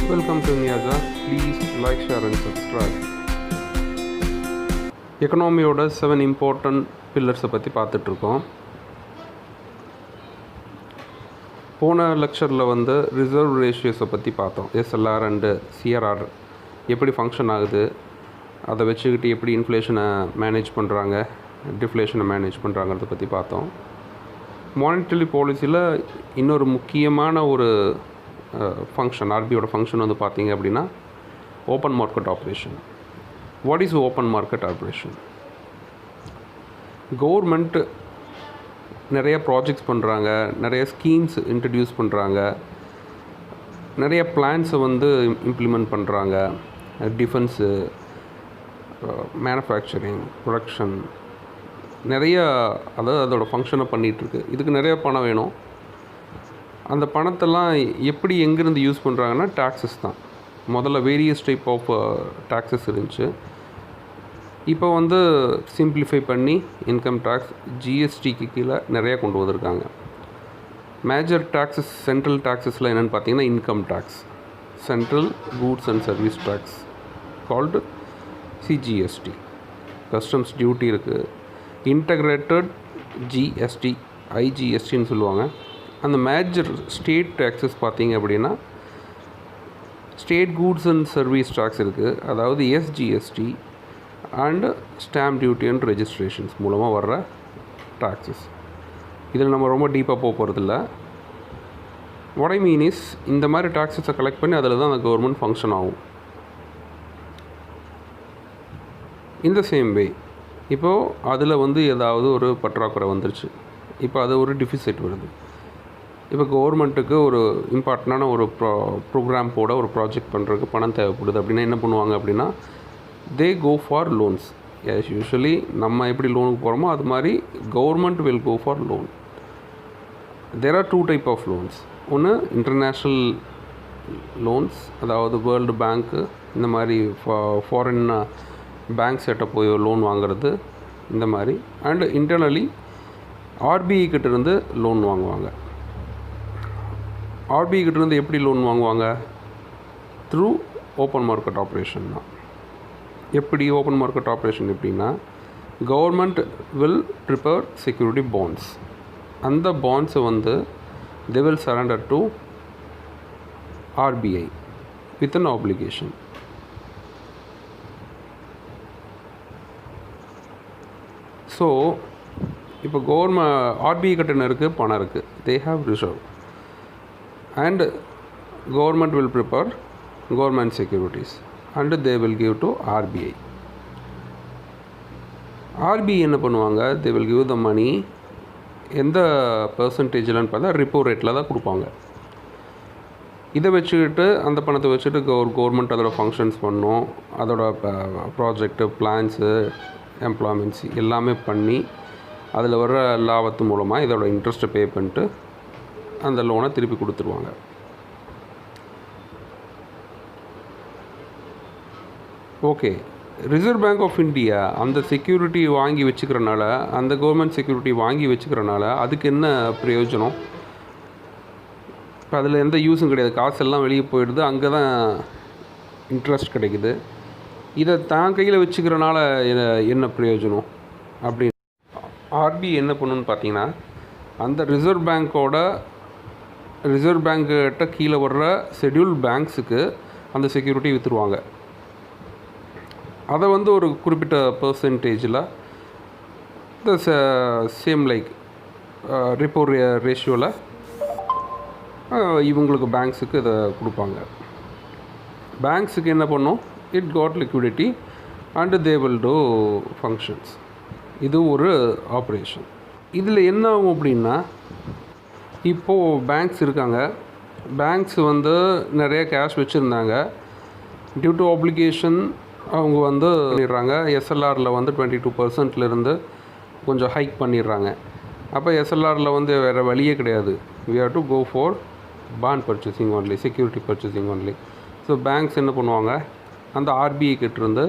Welcome to Niaga. Please like, share and subscribe. எக்கனாமியோட 7 important பில்லர்ஸை பற்றி பார்த்துட்ருக்கோம். போன லெக்சரில் ரிசர்வ் ரேஷியோஸை பற்றி பார்த்தோம். எஸ்எல்ஆர் அண்டு சிஆர்ஆர் எப்படி ஃபங்க்ஷன் ஆகுது, அதை வச்சுக்கிட்டு எப்படி இன்ஃப்ளேஷனை மேனேஜ் பண்ணுறாங்க, டிஃப்ளேஷனை மேனேஜ் பண்ணுறாங்கிறத பற்றி பார்த்தோம். மானிட்டரி பாலிசியில் இன்னொரு முக்கியமான ஒரு ஃபங்க்ஷன், ஆர்பிஐயோட ஃபங்க்ஷன் பார்த்தீங்க அப்படின்னா open market operation. What is open market operation? Government நிறைய ப்ராஜெக்ட்ஸ் பண்ணுறாங்க, நிறைய ஸ்கீம்ஸ் இன்ட்ரடியூஸ் பண்ணுறாங்க, நிறைய பிளான்ஸை இம்ப்ளிமெண்ட் பண்ணுறாங்க. டிஃபென்ஸு, மேனுஃபேக்சரிங், ப்ரொடக்ஷன், நிறைய அதோடய ஃபங்க்ஷனை பண்ணிகிட்ருக்கு. இதுக்கு நிறைய பணம் வேணும். அந்த பணத்தெல்லாம் எப்படி எங்கேருந்து யூஸ் பண்ணுறாங்கன்னா டாக்ஸஸ் தான். முதல்ல வேரியஸ் டைப் ஆஃப் டாக்ஸஸ் இருந்துச்சு. இப்போ சிம்பிளிஃபை பண்ணி இன்கம் டேக்ஸ், ஜிஎஸ்டிக்கு கீழே நிறையா கொண்டு வந்திருக்காங்க. மேஜர் டாக்ஸஸ், சென்ட்ரல் டாக்ஸஸில் என்னென்னு பார்த்தீங்கன்னா income tax, central goods and service tax called CGST, customs duty இருக்குது, இன்டகிரேட்டட் ஜிஎஸ்டி, ஐஜிஎஸ்டின்னு சொல்லுவாங்க. அந்த மேஜர் ஸ்டேட் டேக்ஸஸ் பார்த்தீங்க அப்படின்னா state goods and service tax இருக்குது, அதாவது SGST and stamp duty and registrations மூலமாக வர்ற டாக்ஸஸ். இதில் நம்ம ரொம்ப டீப்பாக போகிறதில்ல. வாட் ஐ மீன் இஸ், இந்த மாதிரி டாக்ஸஸை கலெக்ட் பண்ணி அதில் தான் அந்த கவர்மெண்ட் ஃபங்க்ஷன் ஆகும். இந்த சேம் வே இப்போது அதில் ஏதாவது ஒரு பற்றாக்குறை வந்துருச்சு, இப்போ அது ஒரு டிஃபிசிட் வருது. இப்போ கவர்மெண்ட்டுக்கு ஒரு இம்பார்ட்டண்டான ஒரு ப்ரோக்ராம் போட, ஒரு ப்ராஜெக்ட் பண்ணுறதுக்கு பணம் தேவைப்படுது அப்படின்னா என்ன பண்ணுவாங்க அப்படின்னா they go for loans. As usually நம்ம எப்படி லோனுக்கு போகிறோமோ அது மாதிரி government will go for loan. There are 2 type of loans. ஒன்று இன்டர்நேஷ்னல் லோன்ஸ், அதாவது வேர்ல்டு பேங்க்கு இந்த மாதிரி ஃபாரின் பேங்க் செட்டை போய் லோன் வாங்குறது இந்த மாதிரி. அண்டு இன்டர்னலி ஆர்பிஐ கிட்டேருந்து லோன் வாங்குவாங்க. ஆர்பிஐ கிட்டேருந்து எப்படி லோன் வாங்குவாங்க? த்ரூ ஓப்பன் மார்க்கெட் ஆப்ரேஷன் தான். எப்படி ஓப்பன் மார்க்கெட் ஆப்ரேஷன் எப்படின்னா, government will prepare security bonds. அந்த பாண்ட்ஸை they will surrender to RBI with an application. So இப்போ ஆர்பிஐ கிட்ட இருக்குது, பணம் இருக்குது, they have reserve. And government will prepare government securities and they will give to RBI. RBI என்ன பண்ணுவாங்க? they will give the money எந்த பர்சன்டேஜில்னு பார்த்தா repo ரேட்டில் தான் கொடுப்பாங்க. இதை வச்சுக்கிட்டு, அந்த பணத்தை வச்சுட்டு கவர்மெண்ட் அதோட ஃபங்க்ஷன்ஸ் பண்ணும், அதோட ப்ராஜெக்டு, பிளான்ஸு, எம்ப்ளாய்மெண்ட்ஸ் எல்லாமே பண்ணி அதில் வர்ற லாபத்து மூலமாக இதோட இன்ட்ரெஸ்ட்டை பே பண்ணிட்டு அந்த லோனை திருப்பி கொடுத்துருவாங்க. Okay, Reserve Bank of India அந்த செக்யூரிட்டி வாங்கி வச்சுக்கிறனால, அந்த கவர்மெண்ட் செக்யூரிட்டி வாங்கி வச்சுக்கிறனால அதுக்கு என்ன பிரயோஜனம்? இப்போ அதில் எந்த யூஸும் கிடையாது, காசெல்லாம் வெளியே போயிடுது, அங்கே தான் இன்ட்ரெஸ்ட் கிடைக்குது. இதை தான் கையில் வச்சுக்கிறனால என்ன பிரயோஜனம் அப்படின்னு ஆர்பிஐ என்ன பண்ணணுன்னு பார்த்தீங்கன்னா, அந்த ரிசர்வ் பேங்க்கிட்ட கீழே வர்ற ஷெட்யூல் பேங்க்ஸுக்கு அந்த செக்யூரிட்டி விற்றுருவாங்க. அதை ஒரு குறிப்பிட்ட பர்சன்டேஜில் இந்த சேம் லைக் ரிப்போ ரேஷியோவில் இவங்களுக்கு பேங்க்ஸுக்கு இதை கொடுப்பாங்க. பேங்க்ஸுக்கு என்ன பண்ணும்? It got liquidity and they will do functions. இது ஒரு ஆப்ரேஷன். இதில் என்ன ஆகும் அப்படின்னா, இப்போது பேங்க்ஸ் இருக்காங்க, பேங்க்ஸ் நிறைய கேஷ் வச்சுருந்தாங்க. டியூ டு ஆப்ளிகேஷன் அவங்க பண்ணிடுறாங்க. எஸ்எல்ஆரில் 22% கொஞ்சம் ஹைக் பண்ணிடுறாங்க. அப்போ எஸ்எல்ஆரில் வேறு வழியே கிடையாது. we have to go for bond purchasing only, security purchasing only. So banks என்ன பண்ணுவாங்க? அந்த ஆர்பிஐ கிட்டேருந்து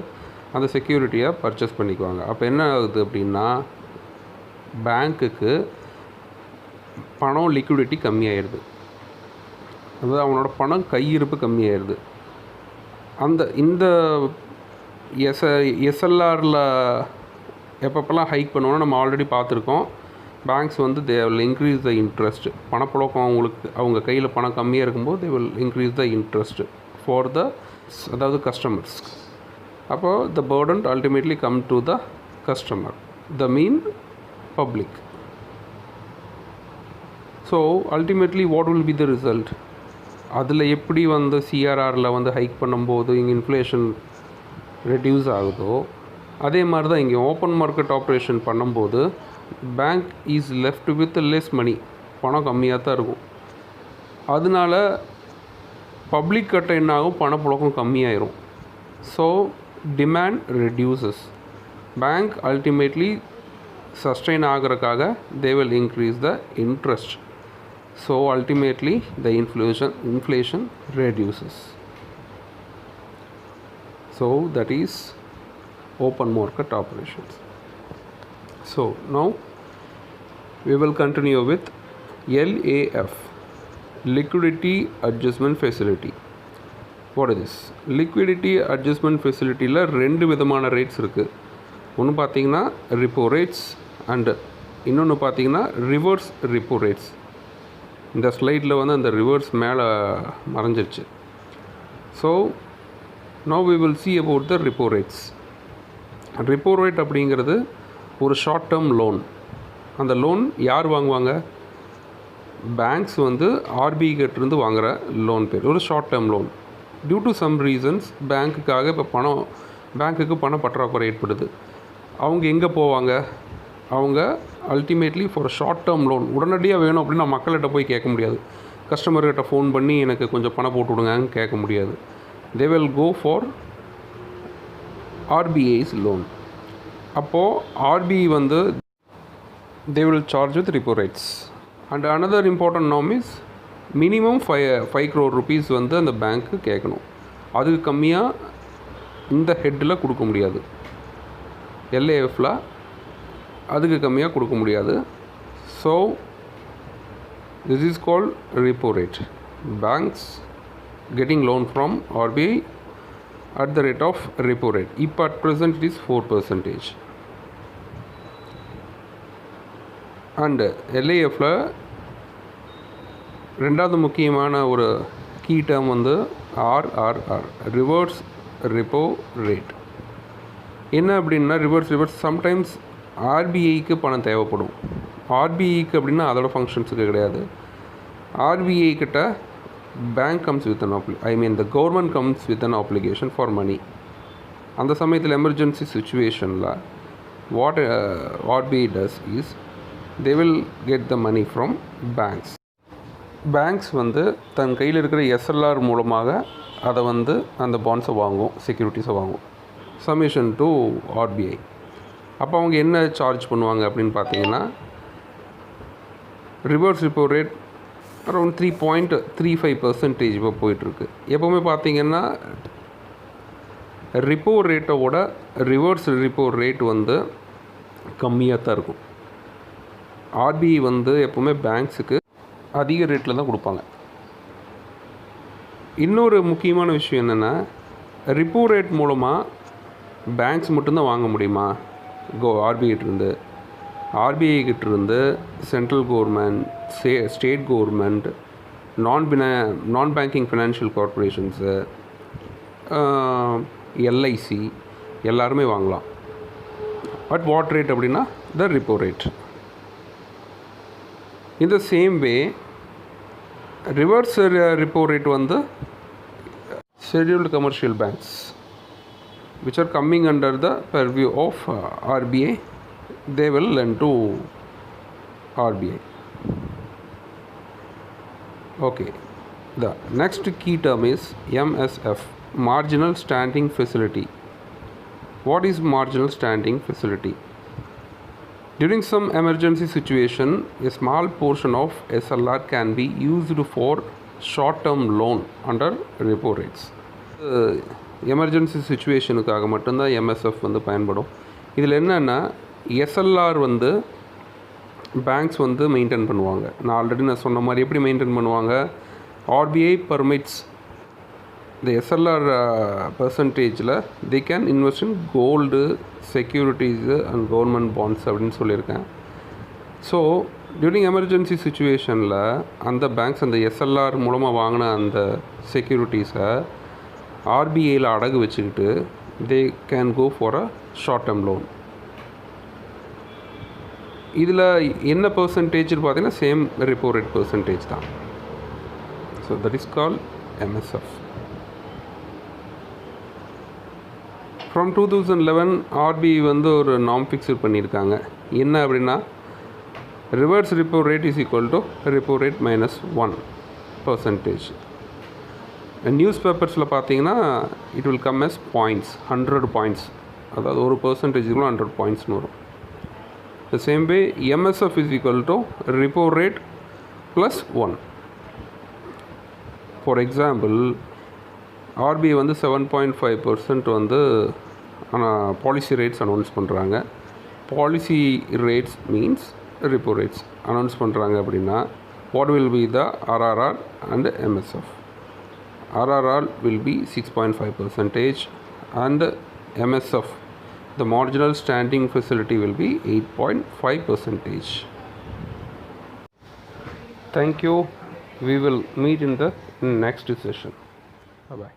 அந்த செக்யூரிட்டியை பர்ச்சேஸ் பண்ணிக்குவாங்க. அப்போ என்ன ஆகுது அப்படின்னா, பேங்க்குக்கு பணம் லிக்விடிட்டி கம்மியாயிடுது. அதாவது அவனோட பணம் கையிருப்பு கம்மியாயிருது. இந்த எஸ்எல்ஆரில் எப்பப்பெல்லாம் ஹைக் பண்ணுவோன்னா நம்ம ஆல்ரெடி பார்த்துருக்கோம். பேங்க்ஸ் வந்து they will increase the interest. பணப்புழக்கம் அவங்க கையில் பணம் கம்மியாக இருக்கும்போது தே will increase the interest for அதாவது கஸ்டமர்ஸ். அப்போது த Burton ultimately come to the customer, the mean public. So ultimately what will be the result? அதில் எப்படி வந்து சிஆர்ஆரில் வந்து ஹைக் பண்ணும்போது இங்கே இன்ஃப்ளேஷன் ரெடியூஸ் ஆகுதோ அதே மாதிரி தான் இங்கே ஓப்பன் மார்க்கெட் ஆப்ரேஷன் பண்ணும்போது bank is left with less money, பணம் கம்மியாக தான் இருக்கும். அதனால பப்ளிக் கிட்ட என்ன ஆகும், பணப்புழக்கம் கம்மியாயிரும். So demand reduces. Bank ultimately sustain ஆகிறதுக்காக they will increase the interest. So ultimately the inflation reduces. So that is open market operations. So now we will continue with LAF, liquidity adjustment facility. What is this? Liquidity adjustment facility la ரெண்டு விதமான rates இருக்குது. ஒன்று பார்த்தீங்கன்னா repo rates and இன்னொன்று பார்த்தீங்கன்னா reverse repo rates. இந்த ஸ்லைடில் வந்து அந்த ரிவர்ஸ் மேலே மறைஞ்சிருச்சு. So now we will see about the repo rates. Repo rate அப்படிங்கிறது ஒரு ஷார்ட் டேர்ம் லோன். அந்த லோன் யார் வாங்குவாங்க? பேங்க்ஸ் வந்து ஆர்பிஐ கிட்டேருந்து வாங்குகிற லோன் பேர் ஒரு short term loan. Due to some reasons பேங்க்குக்காக இப்போ பேங்க்குக்கு பண பற்றாக்குறை ஏற்படுது. அவங்க எங்கே போவாங்க? அவங்க ultimately for short term loan உடனடியாக வேணும் அப்படின்னா மக்கள்கிட்ட போய் கேட்க முடியாது. கஸ்டமர்கிட்ட ஃபோன் பண்ணி எனக்கு கொஞ்சம் பணம் போட்டு விடுங்கன்னு கேட்க முடியாது. They will go for RBI's loan. அப்போது ஆர்பிஐ வந்து they will charge with repo rates. And another important norm is minimum 5 crore rupees வந்து அந்த பேங்க்கு கேட்கணும். அதுக்கு கம்மியாக இந்த ஹெட்டில் கொடுக்க முடியாது. எல்ஏஎஃப்பில் அதுக்கு கம்மியாக கொடுக்க முடியாது. So this is called repo rate. Banks getting loan from RBI at the rate of repo rate. இப்போ at present it is 4%. And எல்ஏஎஃப்பில் ரெண்டாவது முக்கியமான ஒரு கீ டேர்ம் வந்து ஆர்ஆர்ஆர், ரிவர்ஸ் ரிப்போ ரேட். என்ன அப்படின்னா ரிவர்ஸ் சம்டைம்ஸ் ஆர்பிஐக்கு பணம் தேவைப்படும். ஆர்பிஐக்கு அப்படின்னா அதோட ஃபங்க்ஷன்ஸுக்கு கிடையாது. ஆர்பிஐ கிட்ட bank comes with the government comes with an application for money. அந்த சமயத்தில் எமர்ஜென்சி சுச்சுவேஷனில் what RBI does is they will get the money from banks. Banks வந்து தன் கையில் இருக்கிற எஸ்எல்ஆர் மூலமாக அதை வந்து அந்த பாண்ட்ஸை வாங்கும், செக்யூரிட்டிஸை வாங்கும், சப்மிஷன் டு ஆர்பிஐ. அப்போ அவங்க என்ன சார்ஜ் பண்ணுவாங்க அப்படின்னு பார்த்தீங்கன்னா ரிவர்ஸ் ரிப்போ ரேட் அரௌண்ட் 3.35% இப்போ போயிட்டுருக்கு. எப்போவுமே பார்த்தீங்கன்னா ரிப்போ ரேட்டோட ரிவர்ஸ் ரிப்போ ரேட் வந்து கம்மியாக தான் இருக்கும். ஆர்பிஐ வந்து எப்போவுமே பேங்க்ஸுக்கு அதிக ரேட்டில் தான் கொடுப்பாங்க. இன்னொரு முக்கியமான விஷயம் என்னென்னா ரிப்போ ரேட் மூலமாக பேங்க்ஸ் மட்டும்தான் வாங்க முடியுமா? ஆர்பிஐ கிட்டேருந்து central government, state government, non banking financial corporations, LIC எல்லாருமே வாங்கலாம். அட் வாட் ரேட் அப்படின்னா the repo rate. In the same way, reverse repo rate வந்து scheduled commercial banks which are coming under the purview of RBI, they will lend to RBI. Okay, the next key term is MSF, marginal standing facility. What is marginal standing facility? During some emergency situation, a small portion of SLR can be used for short-term loan under repo rates. Emergency சுச்சுவேஷனுக்காக மட்டும்தான் MSF வந்து பயன்படும். இதில் என்னென்னா SLR வந்து banks வந்து maintain பண்ணுவாங்க. நான் ஆல்ரெடி சொன்ன மாதிரி எப்படி மெயின்டைன் பண்ணுவாங்க? RBI permits the SLR percentageல they can invest in gold, securities and government bonds அப்படின்னு சொல்லியிருக்கேன். ஸோ டியூரிங் எமர்ஜென்சி சுச்சுவேஷனில் அந்த பேங்க்ஸ் அந்த எஸ்எல்ஆர் மூலமாக வாங்கின அந்த செக்யூரிட்டிஸை ஆர்பிஐயில் அடகு வச்சுக்கிட்டு they can go for a short term loan. இதில் என்ன பர்சன்டேஜ்னு பார்த்தீங்கன்னா சேம் ரெப்போ ரேட் பர்சன்டேஜ் தான். So that is called MSF. From 2011 RBI வந்து ஒரு நார்ம் ஃபிக்ஸட் பண்ணியிருக்காங்க. என்ன அப்படின்னா reverse repo rate is equal to repo rate minus 1%. நியூஸ் பேப்பர்ஸில் பார்த்தீங்கன்னா it will come as points, 100 points, அதாவது ஒரு பர்சன்டேஜுக்குள்ள 100 பாயிண்ட்ஸ்னு வரும். The same way MSF is equal to repo rate plus 1. For example, RBI வந்து 7.5% வந்து பாலிசி ரேட்ஸ் அனௌன்ஸ் பண்ணுறாங்க. Policy rates means repo rates announce பண்ணுறாங்க அப்படின்னா what will be the RRR and MSF? RRR will be 6.5% and MSF, the marginal standing facility, will be 8.5%. Thank you. We will meet in the next session. Bye bye.